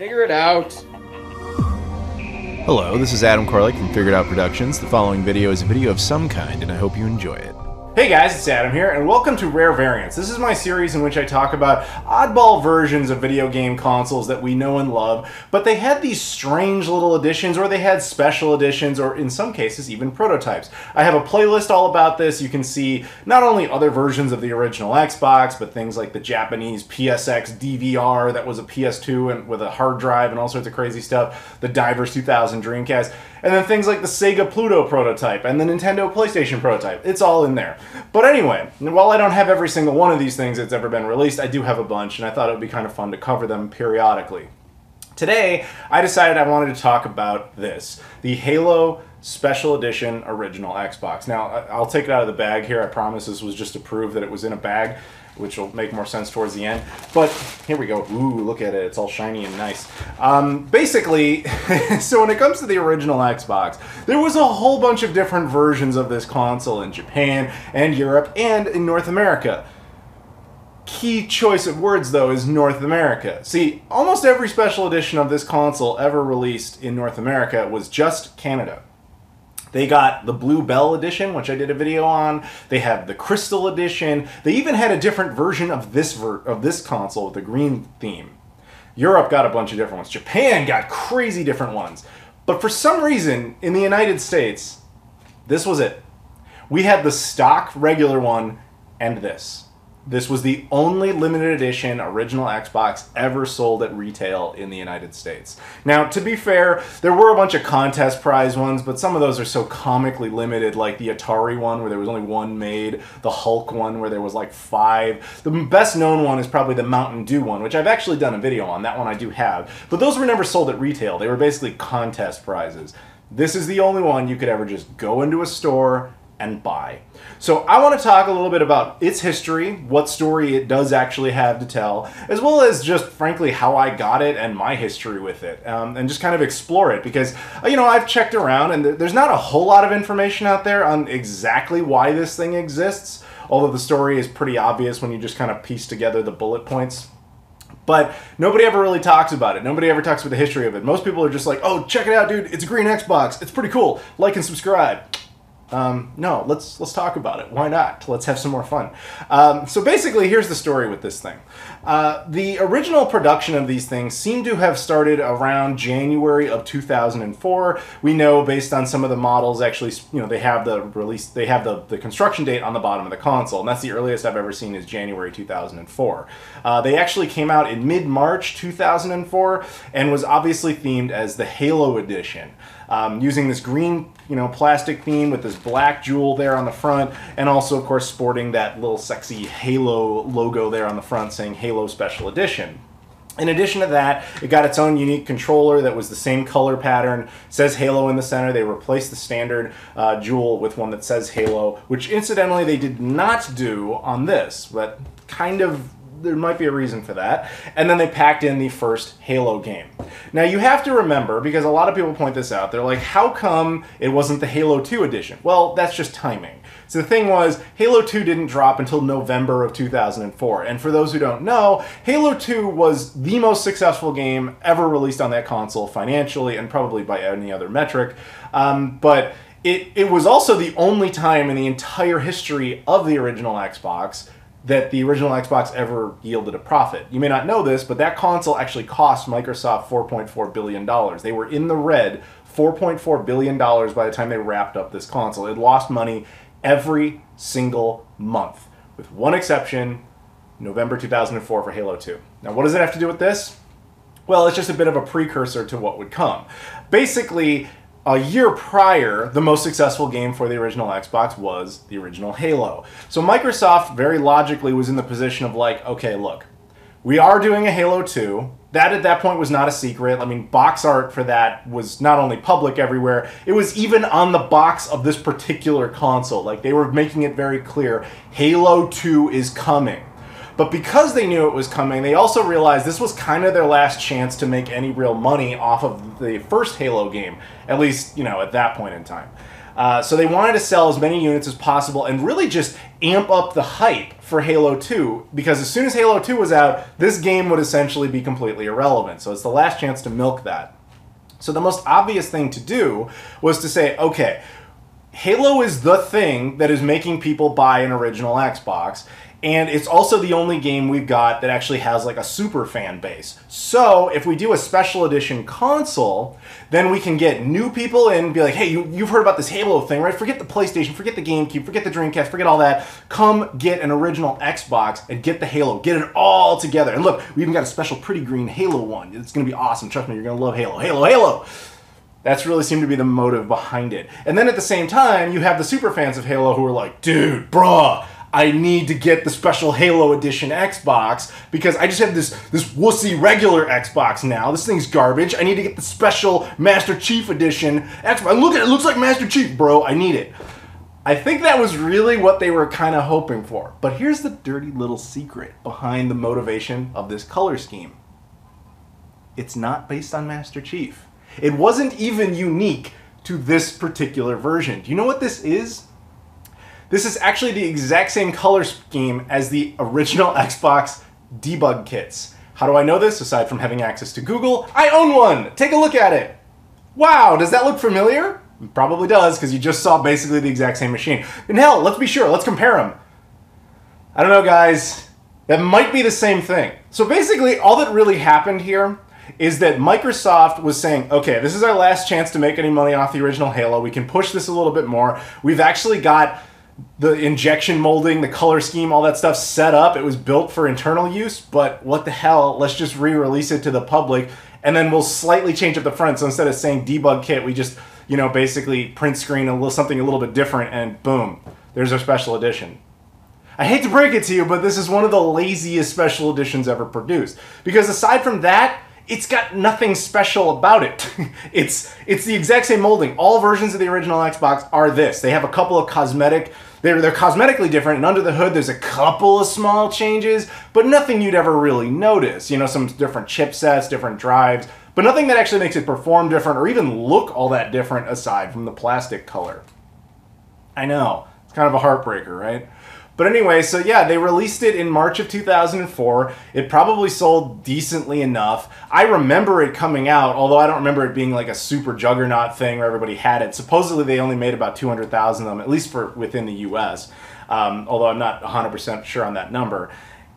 Figure it out. Hello, this is Adam Koralik from Figured Out Productions. The following video is a video of some kind, and I hope you enjoy it. Hey guys, it's Adam here, and welcome to Rare Variants. This is my series in which I talk about oddball versions of video game consoles that we know and love, but they had these strange little additions, or they had special editions, or in some cases even prototypes. I have a playlist all about this. You can see not only other versions of the original Xbox, but things like the Japanese PSX DVR that was a PS2 and with a hard drive and all sorts of crazy stuff, the Divers 2000 Dreamcast, and then things like the Sega Pluto prototype and the Nintendo PlayStation prototype. It's all in there. But anyway, while I don't have every single one of these things that's ever been released, I do have a bunch, and I thought it would be kind of fun to cover them periodically. Today, I decided I wanted to talk about this, the Halo Special Edition Original Xbox. Now, I'll take it out of the bag here. I promise this was just to prove that it was in a bag, which will make more sense towards the end. But here we go. Ooh, look at it. It's all shiny and nice. Basically, so when it comes to the original Xbox, there was a whole bunch of different versions of this console in Japan and Europe and in North America. Key choice of words, though, is North America. See, almost every special edition of this console ever released in North America was just Canada. They got the Blue Bell edition, which I did a video on. They have the Crystal edition. They even had a different version of this console with the green theme. Europe got a bunch of different ones. Japan got crazy different ones. But for some reason, in the United States, this was it. We had the stock regular one and this. This was the only limited edition original Xbox ever sold at retail in the United States. Now, to be fair, there were a bunch of contest prize ones, but some of those are so comically limited, like the Atari one where there was only one made, the Hulk one where there was like 5. The best known one is probably the Mountain Dew one, which I've actually done a video on. That one I do have. But those were never sold at retail. They were basically contest prizes. This is the only one you could ever just go into a store and buy. So I want to talk a little bit about its history, what story it does actually have to tell, as well as just frankly how I got it and my history with it, and just kind of explore it because, you know, I've checked around and there's not a whole lot of information out there on exactly why this thing exists, although the story is pretty obvious when you just kind of piece together the bullet points. But nobody ever really talks about it. Nobody ever talks about the history of it. Most people are just like, oh, check it out, dude, it's a green Xbox, it's pretty cool, like and subscribe. No, let's talk about it. Why not? Let's have some more fun. So basically, here's the story with this thing. The original production of these things seemed to have started around January of 2004. We know based on some of the models, actually, you know, they have the release, they have the construction date on the bottom of the console, and that's the earliest I've ever seen is January 2004. They actually came out in mid-March 2004 and was obviously themed as the Halo Edition. Using this green, you know, plastic theme with this black jewel there on the front, and also, of course, sporting that little sexy Halo logo there on the front saying Halo Special Edition. In addition to that, it got its own unique controller that was the same color pattern, says Halo in the center. They replaced the standard jewel with one that says Halo, which incidentally they did not do on this, but kind of there might be a reason for that. And then they packed in the first Halo game. Now you have to remember, because a lot of people point this out, they're like, how come it wasn't the Halo 2 edition? Well, that's just timing. So the thing was, Halo 2 didn't drop until November of 2004. And for those who don't know, Halo 2 was the most successful game ever released on that console financially and probably by any other metric. But it was also the only time in the entire history of the original Xbox that the original Xbox ever yielded a profit. You may not know this, but that console actually cost Microsoft $4.4 billion. They were in the red $4.4 billion by the time they wrapped up this console. It lost money every single month, with one exception, November 2004 for Halo 2. Now, what does it have to do with this? Well, it's just a bit of a precursor to what would come. Basically, a year prior, the most successful game for the original Xbox was the original Halo. So Microsoft very logically was in the position of like, okay, look, we are doing a Halo 2. That at that point was not a secret. I mean, box art for that was not only public everywhere, it was even on the box of this particular console. Like, they were making it very clear, Halo 2 is coming. But because they knew it was coming, they also realized this was kind of their last chance to make any real money off of the first Halo game, at least, you know, at that point in time. So they wanted to sell as many units as possible and really just amp up the hype for Halo 2, because as soon as Halo 2 was out, this game would essentially be completely irrelevant. So it's the last chance to milk that. So the most obvious thing to do was to say, okay, Halo is the thing that is making people buy an original Xbox, and it's also the only game we've got that actually has like a super fan base. So if we do a special edition console, then we can get new people in and be like, hey, you've heard about this Halo thing, right? Forget the PlayStation, forget the GameCube, forget the Dreamcast, forget all that. Come get an original Xbox and get the Halo. Get it all together. And look, we even got a special pretty green Halo one. It's going to be awesome. Trust me, you're going to love Halo. Halo, Halo! That's really seemed to be the motive behind it. And then at the same time, you have the super fans of Halo who are like, dude, bruh, I need to get the special Halo Edition Xbox because I just have this wussy regular Xbox now. This thing's garbage. I need to get the special Master Chief Edition Xbox. Look at it. It looks like Master Chief, bro. I need it. I think that was really what they were kind of hoping for. But here's the dirty little secret behind the motivation of this color scheme. It's not based on Master Chief. It wasn't even unique to this particular version. Do you know what this is? This is actually the exact same color scheme as the original Xbox debug kits. How do I know this? Aside from having access to Google, I own one! Take a look at it! Wow, does that look familiar? It probably does, because you just saw basically the exact same machine. And hell, let's be sure, let's compare them. I don't know, guys. That might be the same thing. So basically, all that really happened here is that Microsoft was saying, okay, this is our last chance to make any money off the original Halo. We can push this a little bit more. We've actually got the injection molding, the color scheme, all that stuff set up. It was built for internal use, but what the hell, let's just re-release it to the public, and then we'll slightly change up the front. So instead of saying debug kit, we just, you know, basically print screen something a little bit different, and boom, there's our special edition. I hate to break it to you, but this is one of the laziest special editions ever produced. Because aside from that, it's got nothing special about it. It's the exact same molding. All versions of the original Xbox are this. They have a couple of they're cosmetically different, and under the hood there's a couple of small changes, but nothing you'd ever really notice. You know, some different chipsets, different drives, but nothing that actually makes it perform different or even look all that different aside from the plastic color. I know, it's kind of a heartbreaker, right? But anyway, so yeah, they released it in March of 2004. It probably sold decently enough. I remember it coming out, although I don't remember it being like a super juggernaut thing where everybody had it. Supposedly they only made about 200,000 of them, at least for within the US, although I'm not 100% sure on that number.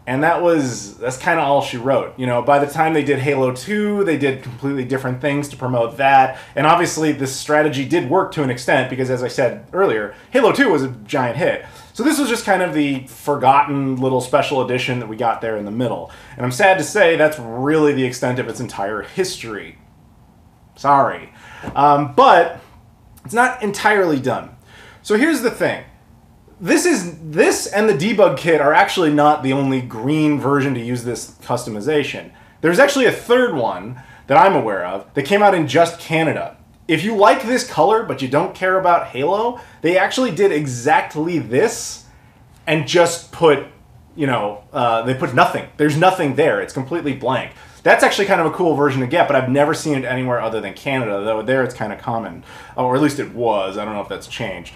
And that's kind of all she wrote. You know, by the time they did Halo 2, they did completely different things to promote that. And obviously this strategy did work to an extent because, as I said earlier, Halo 2 was a giant hit. So this was just kind of the forgotten little special edition that we got there in the middle. And I'm sad to say that's really the extent of its entire history. Sorry. But it's not entirely done. So here's the thing. This and the debug kit are actually not the only green version to use this customization. There's actually a third one that I'm aware of that came out in just Canada. If you like this color, but you don't care about Halo, they actually did exactly this and just put, you know, they put nothing. There's nothing there. It's completely blank. That's actually kind of a cool version to get, but I've never seen it anywhere other than Canada, though there it's kind of common. Or at least it was. I don't know if that's changed.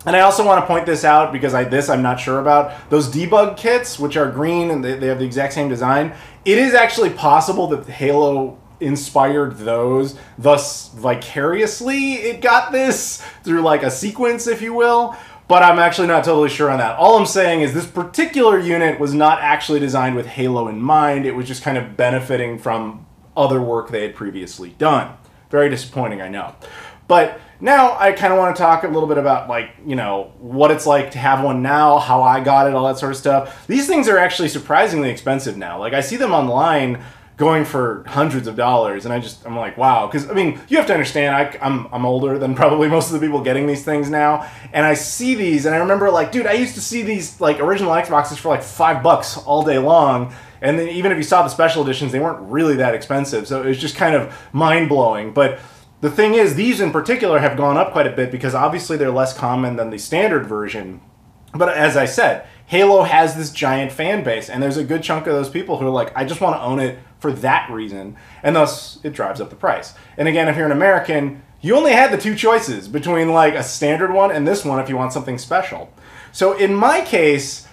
And I also want to point this out because I'm not sure about. Those debug kits, which are green and they have the exact same design, it is actually possible that Halo inspired those, thus vicariously it got this through like a sequence, if you will, but I'm actually not totally sure on that. All I'm saying is this particular unit was not actually designed with Halo in mind. It was just kind of benefiting from other work they had previously done. Very disappointing, I know. But now I kind of want to talk a little bit about, like, you know, what it's like to have one now, how I got it, all that sort of stuff. These things are actually surprisingly expensive now. Like, I see them online going for hundreds of dollars, and I'm like, wow. Because, I mean, you have to understand, I'm older than probably most of the people getting these things now, and I see these, and I remember, like, dude, I used to see these, like, original Xboxes for, like, $5 all day long, and then even if you saw the special editions, they weren't really that expensive, so it was just kind of mind-blowing. But the thing is, these in particular have gone up quite a bit, because obviously they're less common than the standard version. But as I said, Halo has this giant fan base, and there's a good chunk of those people who are like, I just want to own it for that reason, and thus it drives up the price. And again, if you're an American, you only had the two choices between like a standard one and this one if you want something special. So in my case,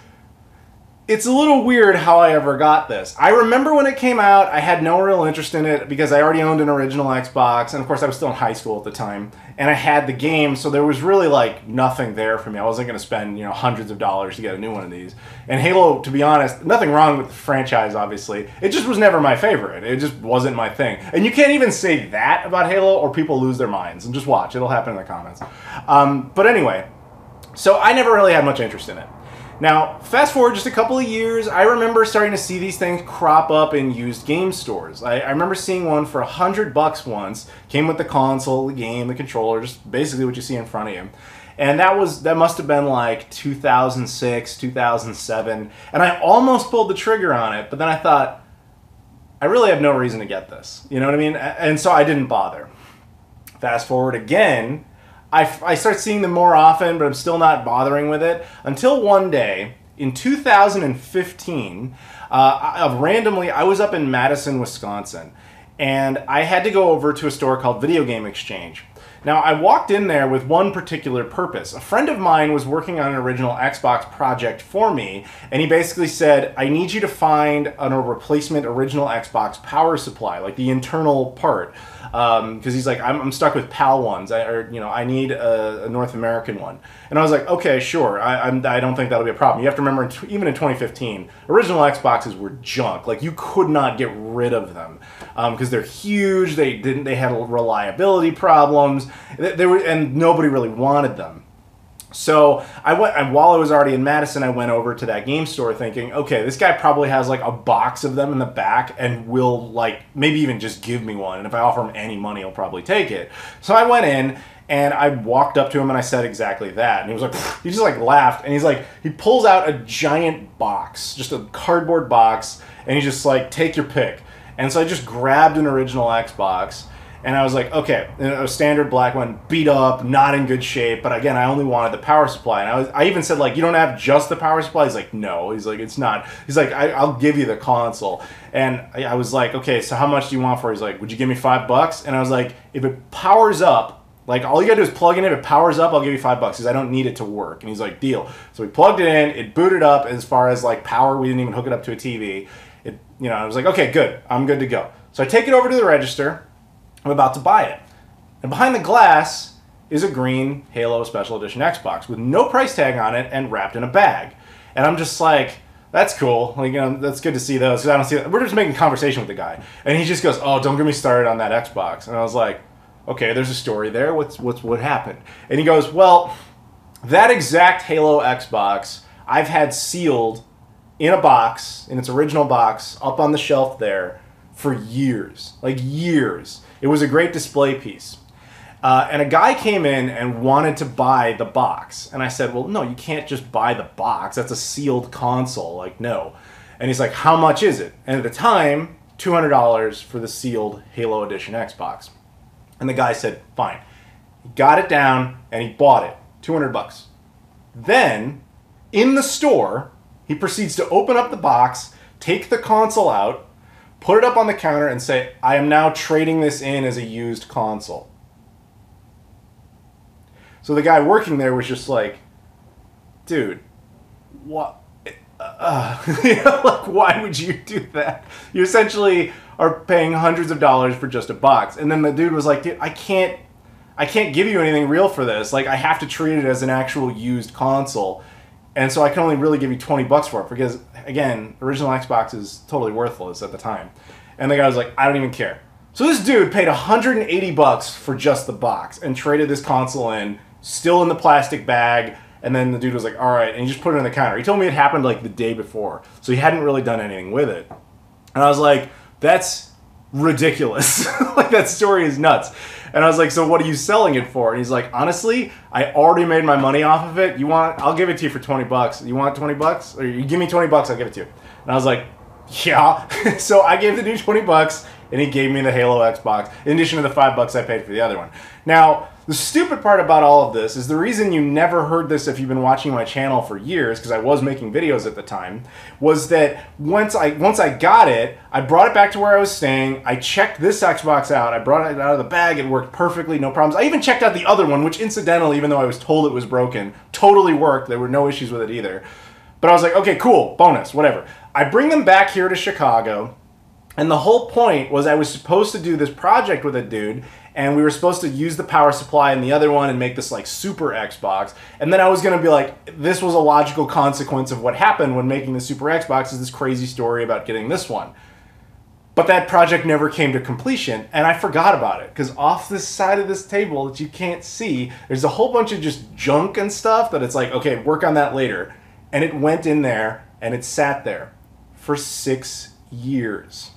it's a little weird how I ever got this. I remember when it came out, I had no real interest in it because I already owned an original Xbox, and of course I was still in high school at the time, and I had the game, so there was really like nothing there for me. I wasn't going to spend, you know, hundreds of dollars to get a new one of these. And Halo, to be honest, nothing wrong with the franchise, obviously. It just was never my favorite. It just wasn't my thing. And you can't even say that about Halo or people lose their minds. And just watch. It'll happen in the comments. But anyway, so I never really had much interest in it. Now, fast forward just a couple of years, I remember starting to see these things crop up in used game stores. I remember seeing one for $100 once, came with the console, the game, the controller, just basically what you see in front of you. And that must have been like 2006, 2007, and I almost pulled the trigger on it, but then I thought, I really have no reason to get this. You know what I mean? And so I didn't bother. Fast forward again, I start seeing them more often, but I'm still not bothering with it. Until one day, in 2015, randomly, I was up in Madison, Wisconsin, and I had to go over to a store called Video Game Exchange. Now, I walked in there with one particular purpose. A friend of mine was working on an original Xbox project for me, and he basically said, I need you to find a replacement original Xbox power supply, like the internal part. Because he's like, I'm stuck with PAL ones, I need a North American one. And I was like, okay, sure, I don't think that'll be a problem. You have to remember, even in 2015, original Xboxes were junk. Like, you could not get rid of them because they're huge. They had reliability problems. And nobody really wanted them. So I went, and while I was already in Madison, I went over to that game store thinking, okay, this guy probably has like a box of them in the back and will like maybe even just give me one. And if I offer him any money, he'll probably take it. So I went in and I walked up to him and I said exactly that. And he was like, he just like laughed. And he's like, he pulls out a giant box, just a cardboard box. And he's just like, take your pick. And so I just grabbed an original Xbox. And I was like, okay, a standard black one, beat up, not in good shape. But again, I only wanted the power supply. And I even said, like, you don't have just the power supply? He's like, no. He's like, it's not. He's like, I'll give you the console. And I was like, okay, so how much do you want for it? He's like, would you give me $5? And I was like, if it powers up, like, all you gotta do is plug in. If it powers up, I'll give you $5 because I don't need it to work. And he's like, deal. So we plugged it in. It booted up. As far as like power, we didn't even hook it up to a TV. I was like, okay, good. I'm good to go. So I take it over to the register. I'm about to buy it. And behind the glass is a green Halo Special Edition Xbox with no price tag on it and wrapped in a bag. And I'm just like, that's cool. Like, that's good to see those. 'Cause I don't see that. We're just making conversation with the guy. And he just goes, oh, don't get me started on that Xbox. And I was like, okay, there's a story there. What happened? And he goes, well, that exact Halo Xbox I've had sealed in a box, in its original box, up on the shelf there for years. Like years. It was a great display piece. And a guy came in and wanted to buy the box. And I said, well, no, you can't just buy the box. That's a sealed console. Like, no. And he's like, how much is it? And at the time, $200 for the sealed Halo Edition Xbox. And the guy said, fine. He got it down and he bought it. $200. Then, in the store, he proceeds to open up the box, take the console out, put it up on the counter and say, I am now trading this in as a used console. So the guy working there was just like, dude, what? Like, why would you do that? You essentially are paying hundreds of dollars for just a box. And then the dude was like, dude, I can't give you anything real for this. Like, I have to treat it as an actual used console. And so I can only really give you $20 for it because, again, original Xbox is totally worthless at the time. And the guy was like, I don't even care. So this dude paid $180 for just the box and traded this console in, still in the plastic bag. And then the dude was like, all right, and he just put it on the counter. He told me it happened like the day before. So he hadn't really done anything with it. And I was like, that's ridiculous. Like, that story is nuts. And I was like, so what are you selling it for? And he's like, honestly, I already made my money off of it. I'll give it to you for $20. You want $20? Or you give me $20, I'll give it to you. And I was like, yeah. So I gave the dude $20 and he gave me the Halo Xbox in addition to the $5 I paid for the other one. Now, the stupid part about all of this is the reason you never heard this if you've been watching my channel for years, because I was making videos at the time, was that once I got it, I brought it back to where I was staying, I checked this Xbox out, I brought it out of the bag, it worked perfectly, no problems. I even checked out the other one, which incidentally, even though I was told it was broken, totally worked, there were no issues with it either. But I was like, okay, cool, bonus, whatever. I bring them back here to Chicago, and the whole point was I was supposed to do this project with a dude, and we were supposed to use the power supply in the other one and make this like super Xbox. And then I was going to be like, this was a logical consequence of what happened when making the super Xbox, is this crazy story about getting this one. But that project never came to completion, and I forgot about it, because off this side of this table that you can't see, there's a whole bunch of just junk and stuff that it's like, okay, work on that later. And it went in there, and it sat there for 6 years.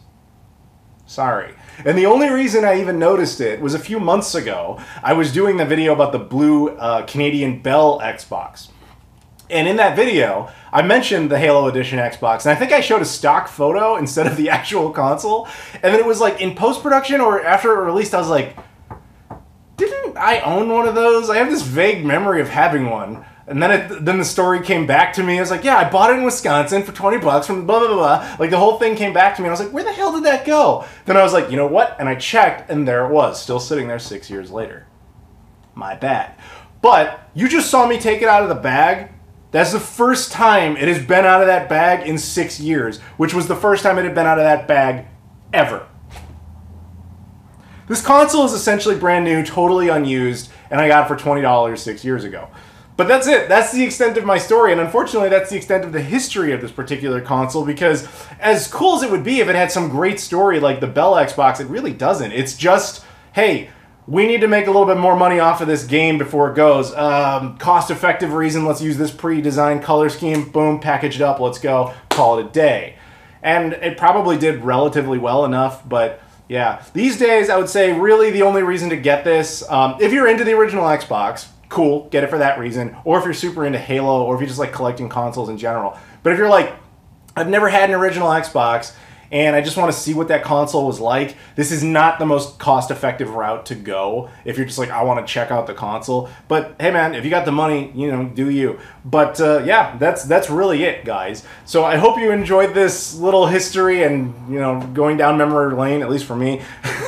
Sorry. And the only reason I even noticed it was a few months ago. I was doing the video about the blue Canadian Bell Xbox. And in that video, I mentioned the Halo Edition Xbox, and I think I showed a stock photo instead of the actual console. And then it was like in post-production or after it released, I was like, didn't I own one of those? I have this vague memory of having one. And then the story came back to me. I was like, yeah, I bought it in Wisconsin for 20 bucks from blah, blah, blah, blah. Like, the whole thing came back to me. And I was like, where the hell did that go? Then I was like, you know what? And I checked, and there it was, still sitting there 6 years later. My bad. But you just saw me take it out of the bag. That's the first time it has been out of that bag in 6 years, which was the first time it had been out of that bag ever. This console is essentially brand new, totally unused, and I got it for $20 6 years ago. But that's it. That's the extent of my story, and unfortunately that's the extent of the history of this particular console, because as cool as it would be if it had some great story like the Bell Xbox, it really doesn't. It's just, hey, we need to make a little bit more money off of this game before it goes. Cost-effective reason, let's use this pre-designed color scheme, boom, package it up, let's go, call it a day. And it probably did relatively well enough, but yeah. These days, I would say really the only reason to get this, if you're into the original Xbox, cool, get it for that reason. Or if you're super into Halo, or if you just like collecting consoles in general. But if you're like, I've never had an original Xbox, and I just want to see what that console was like, this is not the most cost-effective route to go if you're just like, I want to check out the console. But hey man, if you got the money, you know, do you. But yeah, that's really it, guys. So I hope you enjoyed this little history and, you know, going down memory lane, at least for me.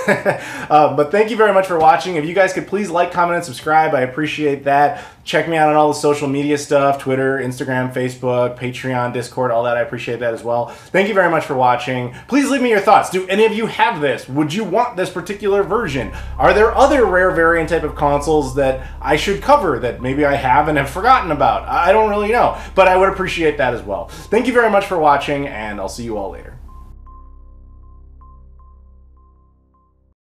But thank you very much for watching. If you guys could please like, comment, and subscribe, I appreciate that. Check me out on all the social media stuff, Twitter, Instagram, Facebook, Patreon, Discord, all that. I appreciate that as well. Thank you very much for watching. Please leave me your thoughts. Do any of you have this? Would you want this particular version? Are there other rare variant type of consoles that I should cover that maybe I have and have forgotten about? I don't really know, but I would appreciate that as well. Thank you very much for watching, and I'll see you all later.